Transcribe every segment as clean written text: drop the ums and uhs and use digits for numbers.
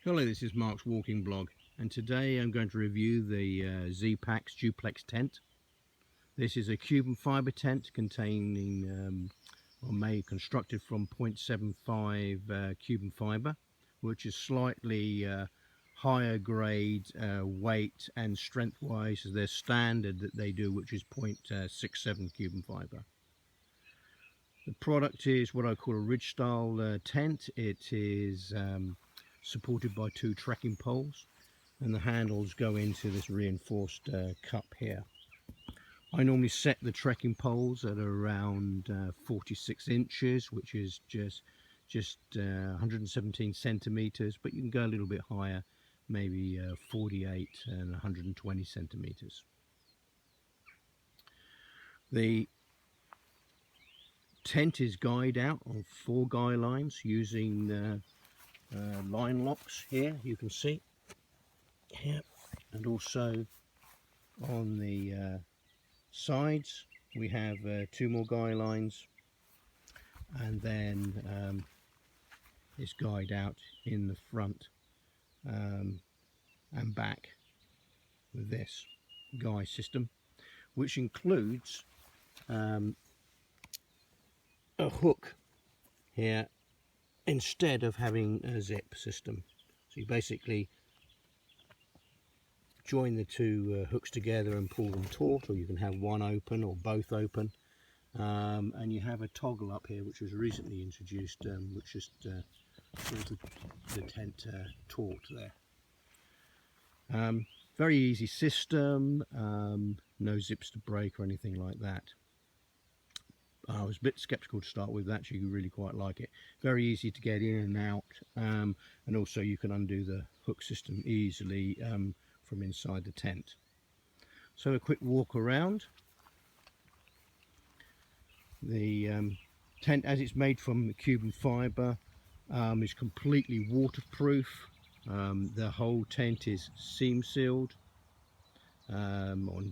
Hello, this is Mark's Walking Blog, and today I'm going to review the Zpacks Duplex tent. This is a Cuban fibre tent containing, constructed from 0.75 Cuban fibre, which is slightly higher grade weight and strength wise as their standard that they do, which is 0.67 Cuban fibre. The product is what I call a ridge style tent. It is supported by two trekking poles, and the handles go into this reinforced cup here. I normally set the trekking poles at around 46 inches, which is just 117 centimeters, but you can go a little bit higher, maybe 48 and 120 centimeters. The tent is guyed out on 4 guy lines using line locks here, you can see here, and also on the sides we have 2 more guy lines, and then it's guyed out in the front and back with this guy system, which includes a hook here instead of having a zip system. So you basically join the two hooks together and pull them taut, or you can have one open or both open, and you have a toggle up here which was recently introduced, which just pulls the tent taut there. Very easy system, no zips to break or anything like that. I was a bit skeptical to start with, actually really quite like it. Very easy to get in and out, and also you can undo the hook system easily from inside the tent. So a quick walk around. The tent, as it's made from Cuban fibre, is completely waterproof. The whole tent is seam sealed,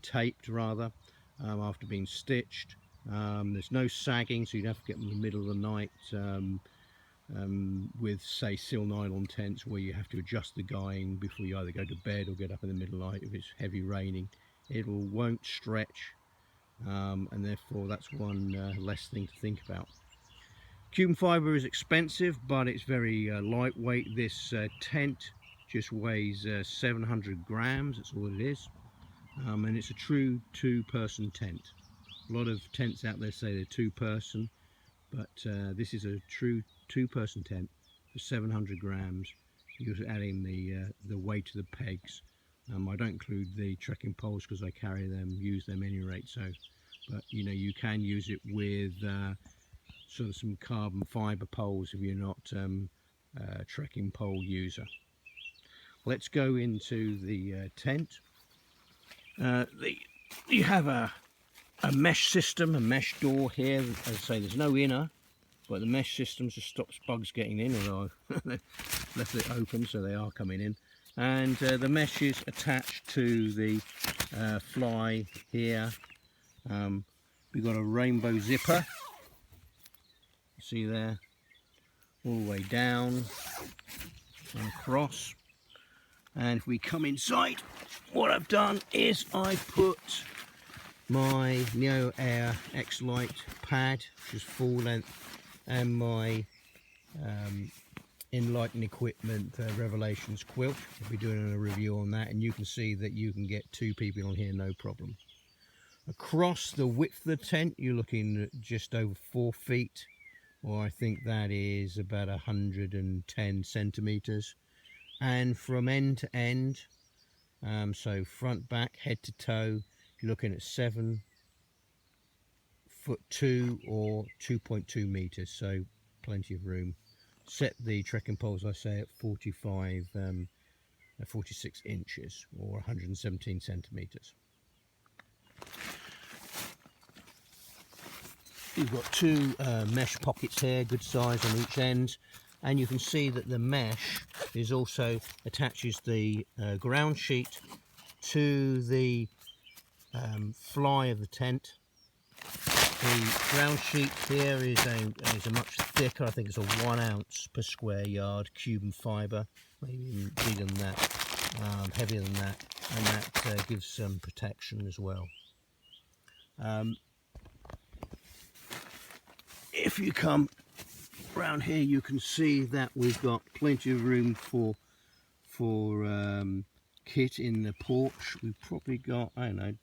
taped rather, after being stitched. There's no sagging, so you'd have to get them in the middle of the night with, say, seal nylon tents where you have to adjust the guying before you either go to bed or get up in the middle of the night if it's heavy raining. It won't stretch, and therefore that's one less thing to think about. Cuban fibre is expensive, but it's very lightweight. This tent just weighs 700 grams, that's all it is, and it's a true 2-person tent. A lot of tents out there say they're 2-person, but this is a true 2-person tent for 700 grams. You're adding the weight of the pegs. I don't include the trekking poles because I carry them, use them any rate. So, but you know, you can use it with sort of some carbon fibre poles if you're not a trekking pole user. Let's go into the tent. You have a mesh system, a mesh door here. As I say, there's no inner, but the mesh system just stops bugs getting in, although I left it open, so they are coming in. And the mesh is attached to the fly here. We've got a rainbow zipper, see there, all the way down and across. And if we come inside, what I've done is I put my Neo Air X-Lite pad, which is full length, and my Enlighten Equipment Revelations quilt. I'll be doing a review on that, and you can see that you can get 2 people on here no problem. Across the width of the tent, you're looking at just over 4 feet, or I think that is about 110 centimeters. And from end to end, so front, back, head to toe, you're looking at 7'2" or 2.2 meters, so plenty of room. Set the trekking poles, I say, at 46 inches or 117 centimeters. You've got 2 mesh pockets here, good size on each end, and you can see that the mesh is also attaches the ground sheet to the fly of the tent, The ground sheet here is a much thicker, I think it's a 1 ounce per square yard cuben fibre, maybe even bigger than that, heavier than that, and that gives some protection as well. If you come around here, you can see that we've got plenty of room for kit in the porch. We've probably got, I don't know,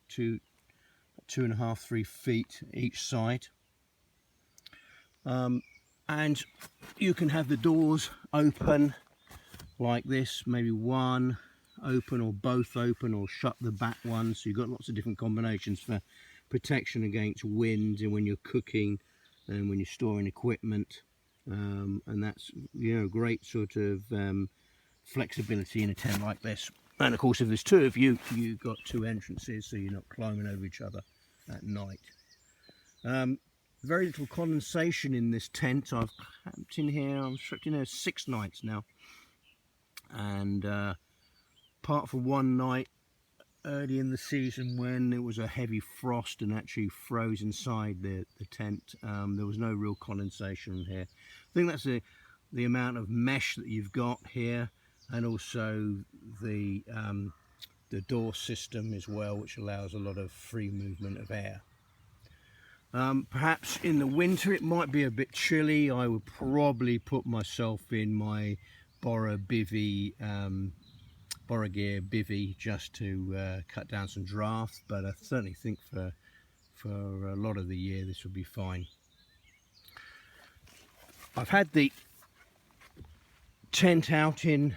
2.5, 3 feet each side. And you can have the doors open like this, maybe one open or both open, or shut the back one, so you've got lots of different combinations for protection against wind and when you're cooking and when you're storing equipment, and that's, you know, great sort of flexibility in a tent like this. And of course, if there's two of you, you've got 2 entrances, so you're not climbing over each other at night. Very little condensation in this tent. I've camped in here, I've slept in here 6 nights now, and apart from one night early in the season when it was a heavy frost and actually froze inside the tent, there was no real condensation here. I think that's the amount of mesh that you've got here, and also the door system as well, which allows a lot of free movement of air. Perhaps in the winter it might be a bit chilly. I would probably put myself in my Bora Gear bivvy just to cut down some draft, but I certainly think for a lot of the year this would be fine. I've had the tent out in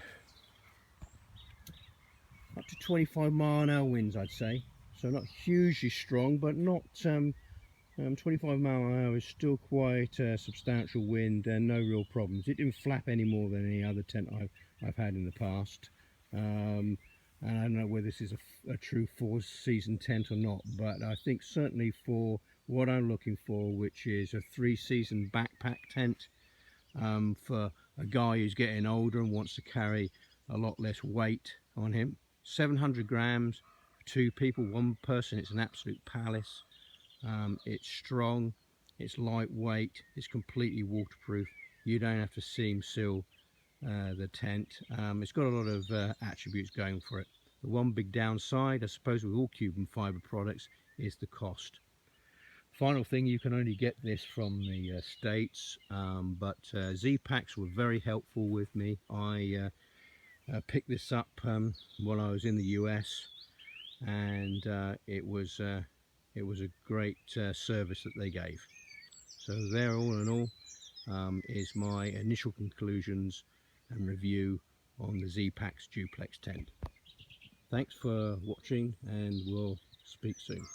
up to 25-mile-an-hour winds, I'd say, so not hugely strong, but not 25 mile an hour is still quite a substantial wind, and no real problems. It didn't flap any more than any other tent I've had in the past. And I don't know whether this is a true 4-season tent or not, but I think certainly for what I'm looking for, which is a 3-season backpack tent, for a guy who's getting older and wants to carry a lot less weight on him. 700 grams, 2 people, 1 person, it's an absolute palace. It's strong, it's lightweight, it's completely waterproof. You don't have to seam seal the tent. It's got a lot of attributes going for it. The one big downside, I suppose, with all Cuban fibre products is the cost. Final thing, you can only get this from the States, but Zpacks were very helpful with me. I picked this up while I was in the US, and it was a great service that they gave. So there, all in all, is my initial conclusions and review on the Zpacks Duplex tent. Thanks for watching, and we'll speak soon.